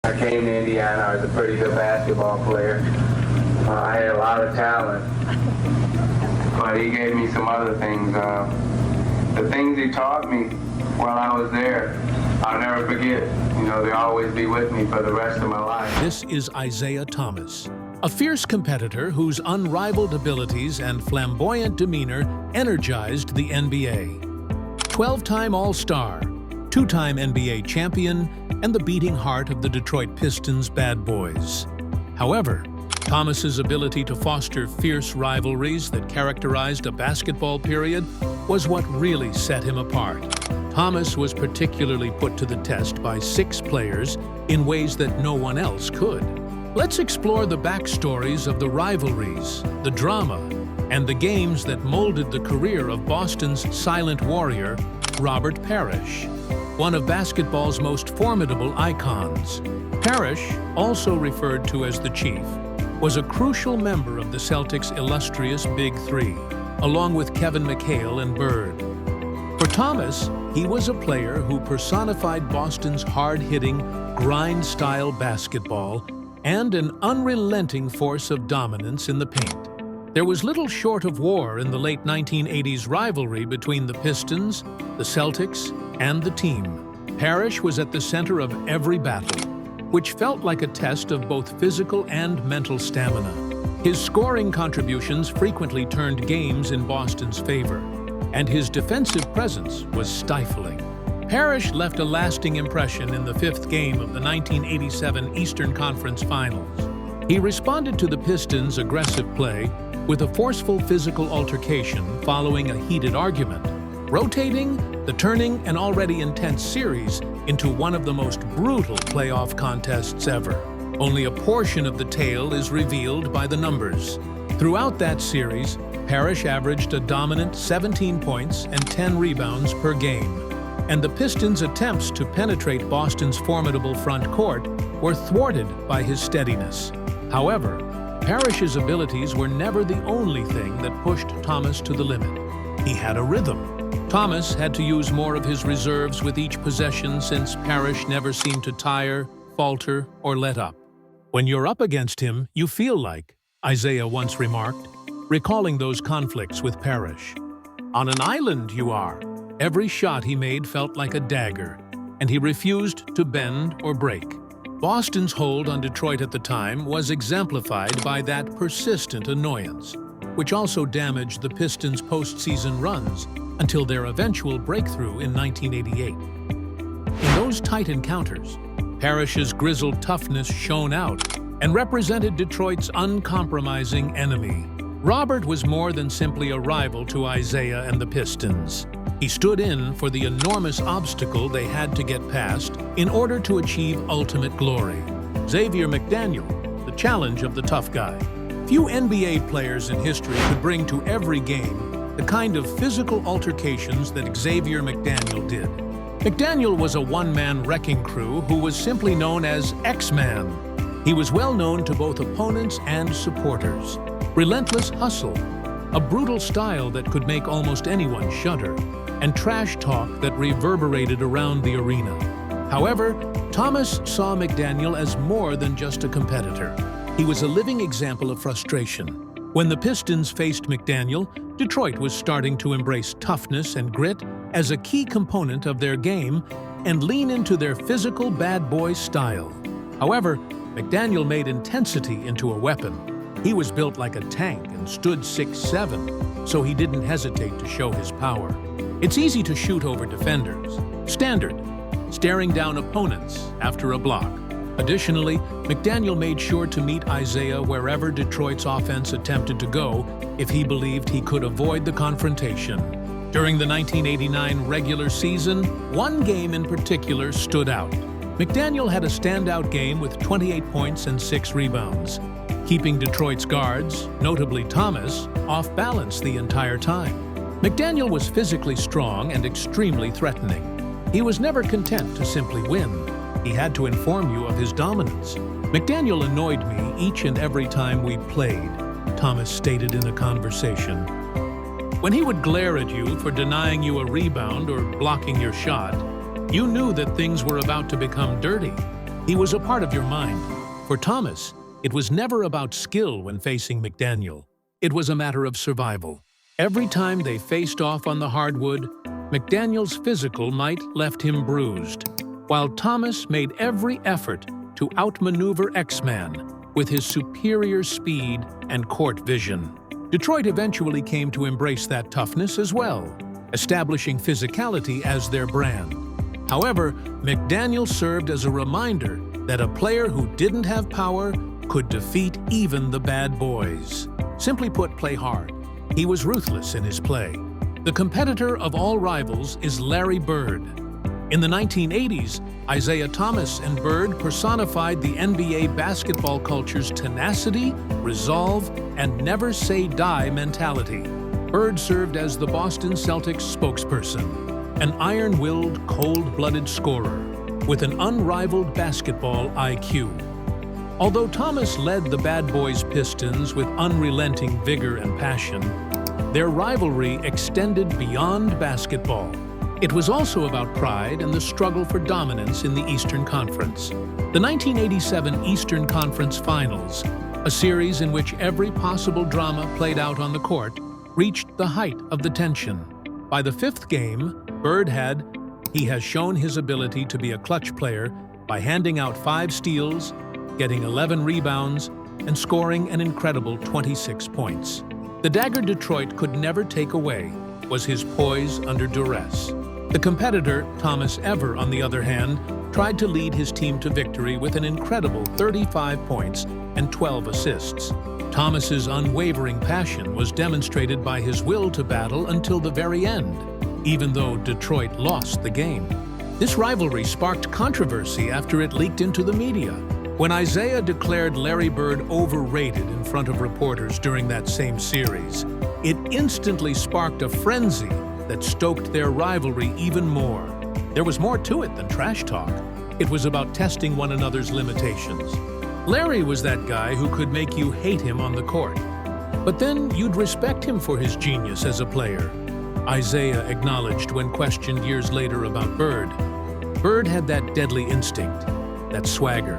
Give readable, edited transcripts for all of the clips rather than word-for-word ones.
I came to Indiana, I was a pretty good basketball player. I had a lot of talent, but he gave me some other things. The things he taught me while I was there, I'll never forget. You know, they'll always be with me for the rest of my life. This is Isiah Thomas, a fierce competitor whose unrivaled abilities and flamboyant demeanor energized the NBA. 12-time All-Star, 2-time NBA champion, and the beating heart of the Detroit Pistons Bad Boys. However, Thomas's ability to foster fierce rivalries that characterized a basketball period was what really set him apart. Thomas was particularly put to the test by 6 players in ways that no one else could. Let's explore the backstories of the rivalries, the drama, and the games that molded the career of Boston's silent warrior, Robert Parrish, one of basketball's most formidable icons. Parrish, also referred to as the Chief, was a crucial member of the Celtics' illustrious Big Three, along with Kevin McHale and Bird. For Thomas, he was a player who personified Boston's hard-hitting, grind-style basketball and an unrelenting force of dominance in the paint. There was little short of war in the late 1980s rivalry between the Pistons, the Celtics, and the team. Parrish was at the center of every battle, which felt like a test of both physical and mental stamina. His scoring contributions frequently turned games in Boston's favor, and his defensive presence was stifling. Parrish left a lasting impression in the 5th game of the 1987 Eastern Conference Finals. He responded to the Pistons' aggressive play with a forceful physical altercation following a heated argument, rotating the turning an already intense series into one of the most brutal playoff contests ever. Only a portion of the tale is revealed by the numbers. Throughout that series, Parrish averaged a dominant 17 points and 10 rebounds per game, and the Pistons' attempts to penetrate Boston's formidable front court were thwarted by his steadiness. However, Parrish's abilities were never the only thing that pushed Thomas to the limit. He had a rhythm. Thomas had to use more of his reserves with each possession since Parrish never seemed to tire, falter, or let up. "When you're up against him, you feel like," Isiah once remarked, recalling those conflicts with Parrish. "On an island you are." Every shot he made felt like a dagger, and he refused to bend or break. Boston's hold on Detroit at the time was exemplified by that persistent annoyance, which also damaged the Pistons' postseason runs until their eventual breakthrough in 1988. In those tight encounters, Parrish's grizzled toughness shone out and represented Detroit's uncompromising enemy. Robert was more than simply a rival to Isiah and the Pistons. He stood in for the enormous obstacle they had to get past in order to achieve ultimate glory. Xavier McDaniel, the challenge of the tough guy. Few NBA players in history could bring to every game the kind of physical altercations that Xavier McDaniel did. McDaniel was a one-man wrecking crew who was simply known as X-Man. He was well known to both opponents and supporters. Relentless hustle, a brutal style that could make almost anyone shudder, and trash talk that reverberated around the arena. However, Thomas saw McDaniel as more than just a competitor. He was a living example of frustration. When the Pistons faced McDaniel, Detroit was starting to embrace toughness and grit as a key component of their game and lean into their physical bad boy style. However, McDaniel made intensity into a weapon. He was built like a tank and stood 6'7", so he didn't hesitate to show his power. It's easy to shoot over defenders. Standard, staring down opponents after a block. Additionally, McDaniel made sure to meet Isiah wherever Detroit's offense attempted to go if he believed he could avoid the confrontation. During the 1989 regular season, one game in particular stood out. McDaniel had a standout game with 28 points and 6 rebounds, keeping Detroit's guards, notably Thomas, off balance the entire time. McDaniel was physically strong and extremely threatening. He was never content to simply win. He had to inform you of his dominance. "McDaniel annoyed me each and every time we played," Thomas stated in a conversation. When he would glare at you for denying you a rebound or blocking your shot, you knew that things were about to become dirty. He was a part of your mind. For Thomas, it was never about skill when facing McDaniel. It was a matter of survival. Every time they faced off on the hardwood, McDaniel's physical might left him bruised, while Thomas made every effort to outmaneuver X-Man with his superior speed and court vision. Detroit eventually came to embrace that toughness as well, establishing physicality as their brand. However, McDaniel served as a reminder that a player who didn't have power could defeat even the Bad Boys. Simply put, play hard. He was ruthless in his play. The competitor of all rivals is Larry Bird. In the 1980s, Isiah Thomas and Bird personified the NBA basketball culture's tenacity, resolve, and never-say-die mentality. Bird served as the Boston Celtics spokesperson, an iron-willed, cold-blooded scorer with an unrivaled basketball IQ. Although Thomas led the Bad Boys Pistons with unrelenting vigor and passion, their rivalry extended beyond basketball. It was also about pride and the struggle for dominance in the Eastern Conference. The 1987 Eastern Conference Finals, a series in which every possible drama played out on the court, reached the height of the tension. By the fifth game, Bird he has shown his ability to be a clutch player by handing out 5 steals, getting 11 rebounds, and scoring an incredible 26 points. The dagger Detroit could never take away was his poise under duress. The competitor, Thomas Ever, on the other hand, tried to lead his team to victory with an incredible 35 points and 12 assists. Thomas's unwavering passion was demonstrated by his will to battle until the very end, even though Detroit lost the game. This rivalry sparked controversy after it leaked into the media. When Isiah declared Larry Bird overrated in front of reporters during that same series, it instantly sparked a frenzy that stoked their rivalry even more. There was more to it than trash talk. It was about testing one another's limitations. Larry was that guy who could make you hate him on the court, but then you'd respect him for his genius as a player. Isiah acknowledged when questioned years later about Bird. Bird had that deadly instinct, that swagger.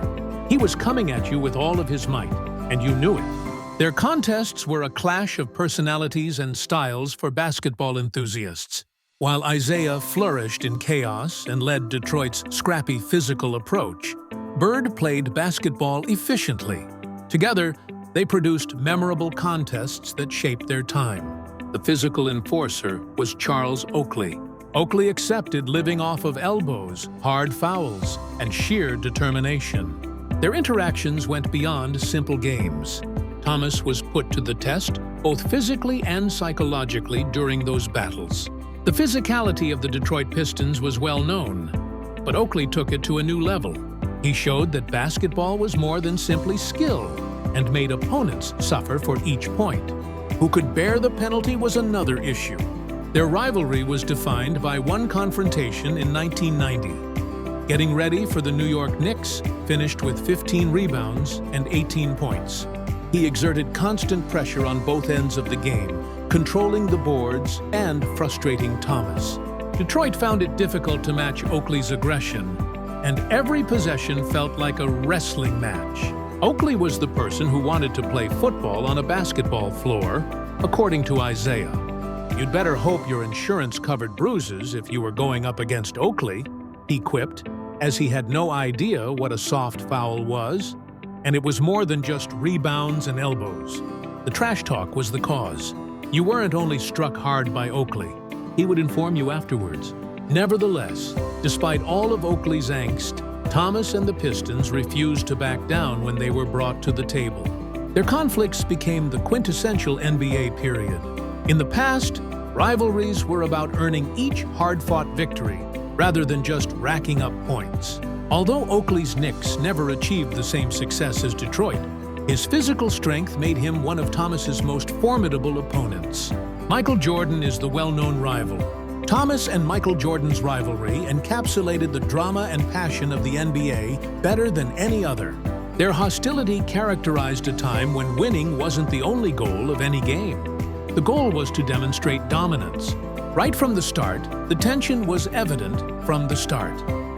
He was coming at you with all of his might, and you knew it. Their contests were a clash of personalities and styles for basketball enthusiasts. While Isiah flourished in chaos and led Detroit's scrappy physical approach, Bird played basketball efficiently. Together, they produced memorable contests that shaped their time. The physical enforcer was Charles Oakley. Oakley accepted living off of elbows, hard fouls, and sheer determination. Their interactions went beyond simple games. Thomas was put to the test, both physically and psychologically, during those battles. The physicality of the Detroit Pistons was well known, but Oakley took it to a new level. He showed that basketball was more than simply skill and made opponents suffer for each point. Who could bear the penalty was another issue. Their rivalry was defined by one confrontation in 1990. Getting ready for the New York Knicks, finished with 15 rebounds and 18 points. He exerted constant pressure on both ends of the game, controlling the boards and frustrating Thomas. Detroit found it difficult to match Oakley's aggression, and every possession felt like a wrestling match. Oakley was the person who wanted to play football on a basketball floor, according to Isiah. You'd better hope your insurance covered bruises if you were going up against Oakley, he quipped, as he had no idea what a soft foul was, and it was more than just rebounds and elbows. The trash talk was the cause. You weren't only struck hard by Oakley, he would inform you afterwards. Nevertheless, despite all of Oakley's angst, Thomas and the Pistons refused to back down when they were brought to the table. Their conflicts became the quintessential NBA period. In the past, rivalries were about earning each hard-fought victory, rather than just racking up points. Although Oakley's Knicks never achieved the same success as Detroit, his physical strength made him one of Thomas's most formidable opponents. Michael Jordan is the well-known rival. Thomas and Michael Jordan's rivalry encapsulated the drama and passion of the NBA better than any other. Their hostility characterized a time when winning wasn't the only goal of any game. The goal was to demonstrate dominance. Right from the start, the tension was evident from the start.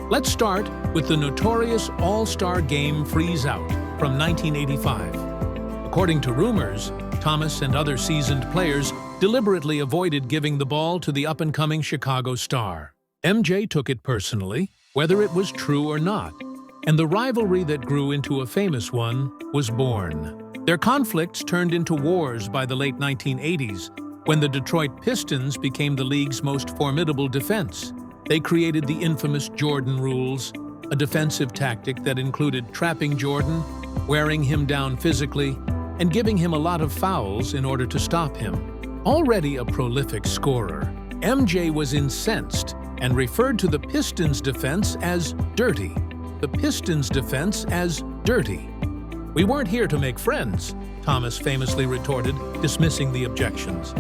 Let's start with the notorious All-Star Game freeze-out from 1985. According to rumors, Thomas and other seasoned players deliberately avoided giving the ball to the up-and-coming Chicago star. MJ took it personally, whether it was true or not, and the rivalry that grew into a famous one was born. Their conflicts turned into wars by the late 1980s, when the Detroit Pistons became the league's most formidable defense. They created the infamous Jordan rules, a defensive tactic that included trapping Jordan, wearing him down physically, and giving him a lot of fouls in order to stop him. Already a prolific scorer, MJ was incensed and referred to the Pistons' defense as dirty. The Pistons' defense as dirty. "We weren't here to make friends," Thomas famously retorted, dismissing the objections.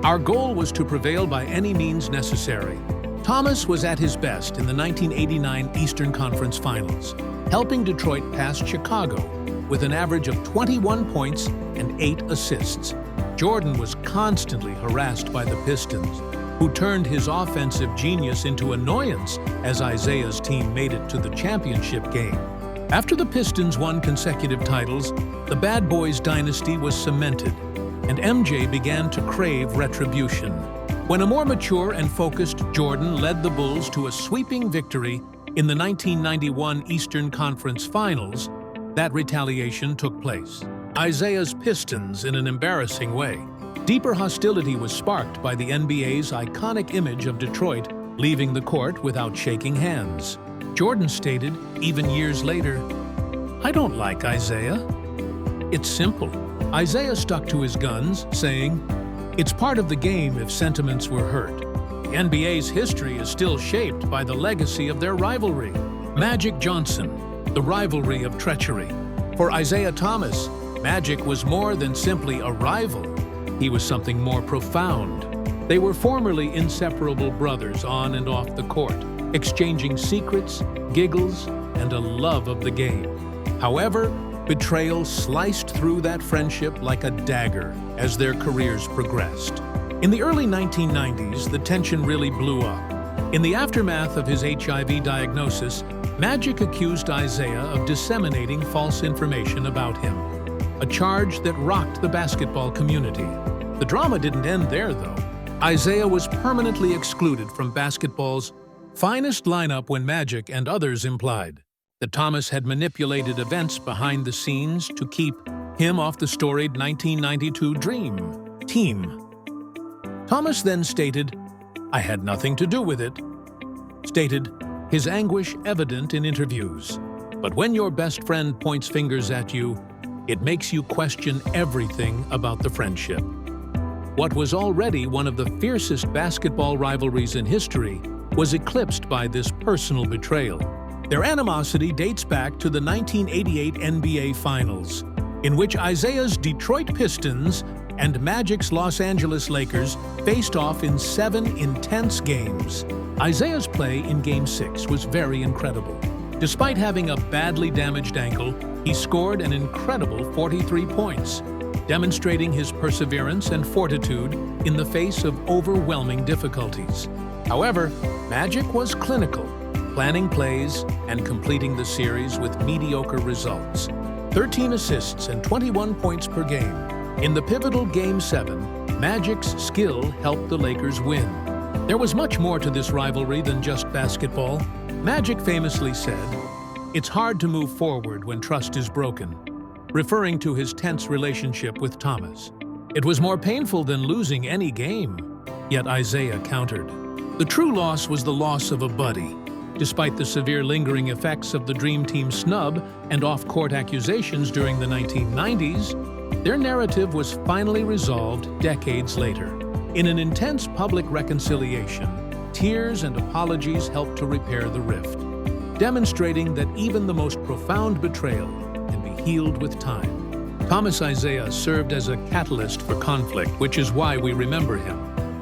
"Our goal was to prevail by any means necessary." Thomas was at his best in the 1989 Eastern Conference Finals, helping Detroit pass Chicago with an average of 21 points and 8 assists. Jordan was constantly harassed by the Pistons, who turned his offensive genius into annoyance as Isiah's team made it to the championship game. After the Pistons won consecutive titles, the Bad Boys dynasty was cemented, and MJ began to crave retribution. When a more mature and focused Jordan led the Bulls to a sweeping victory in the 1991 Eastern Conference Finals, that retaliation took place. Isiah's Pistons in an embarrassing way. Deeper hostility was sparked by the NBA's iconic image of Detroit leaving the court without shaking hands. Jordan stated, even years later, "I don't like Isiah." It's simple. Isiah stuck to his guns, saying, "It's part of the game if sentiments were hurt." The NBA's history is still shaped by the legacy of their rivalry. Magic Johnson, the rivalry of treachery. For Isiah Thomas, Magic was more than simply a rival. He was something more profound. They were formerly inseparable brothers on and off the court, exchanging secrets, giggles, and a love of the game. However, betrayal sliced through that friendship like a dagger as their careers progressed. In the early 1990s, the tension really blew up. In the aftermath of his HIV diagnosis, Magic accused Isiah of disseminating false information about him, a charge that rocked the basketball community. The drama didn't end there, though. Isiah was permanently excluded from basketball's finest lineup when Magic and others implied that Thomas had manipulated events behind the scenes to keep him off the storied 1992 Dream Team. Thomas then stated, "I had nothing to do with it," stated, his anguish evident in interviews. But when your best friend points fingers at you, it makes you question everything about the friendship. What was already one of the fiercest basketball rivalries in history was eclipsed by this personal betrayal. Their animosity dates back to the 1988 NBA Finals, in which Isiah's Detroit Pistons and Magic's Los Angeles Lakers faced off in 7 intense games. Isiah's play in Game 6 was very incredible. Despite having a badly damaged ankle, he scored an incredible 43 points, demonstrating his perseverance and fortitude in the face of overwhelming difficulties. However, Magic was clinical, planning plays and completing the series with mediocre results. 13 assists and 21 points per game. In the pivotal Game 7, Magic's skill helped the Lakers win. There was much more to this rivalry than just basketball. Magic famously said, "It's hard to move forward when trust is broken," referring to his tense relationship with Thomas. It was more painful than losing any game, yet Isiah countered. The true loss was the loss of a buddy. Despite the severe lingering effects of the Dream Team snub and off-court accusations during the 1990s, their narrative was finally resolved decades later. In an intense public reconciliation, tears and apologies helped to repair the rift, demonstrating that even the most profound betrayal can be healed with time. Thomas Isiah served as a catalyst for conflict, which is why we remember him.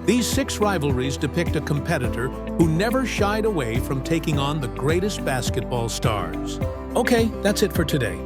These 6 rivalries depict a competitor who never shied away from taking on the greatest basketball stars. Okay, that's it for today.